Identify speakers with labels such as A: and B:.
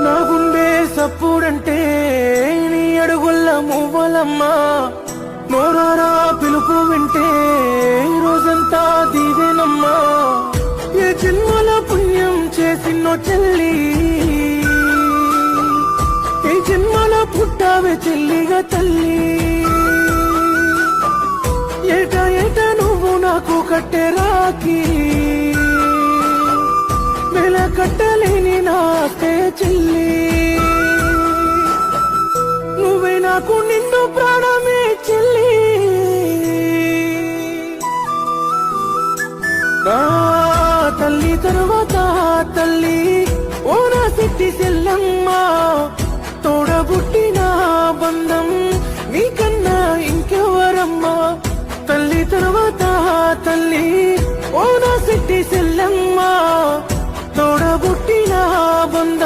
A: నా గుండె సప్పుడంటే నీ అడుగుల్ల మువ్వలమ్మా, నోరారా పిలుపు వింటే రోజంతా దీవెనమ్మా. ఏ జన్మల పుణ్యం చేసిన్నో చెల్లి, ఏ జన్మల పుట్టావే చెల్లిగా తల్లి. ఏట ఏట నువ్వు నాకు కట్టే రాఖీ, వెల కట్టలేని నాకే చెల్లి. నువ్వే నాకు నిన్ను ప్రాణమే చెల్లి. నా తల్లి తరువాత తల్లి ఓ నా సిట్టి సెల్లమ్మ, తోడబుట్టిన బంధం నీకన్నా ఇంకెవరమ్మా. తల్లి తరువాత తల్లి ఓ నా సిట్టి సెల్లమ్మ, తోడబుట్టిన బంధం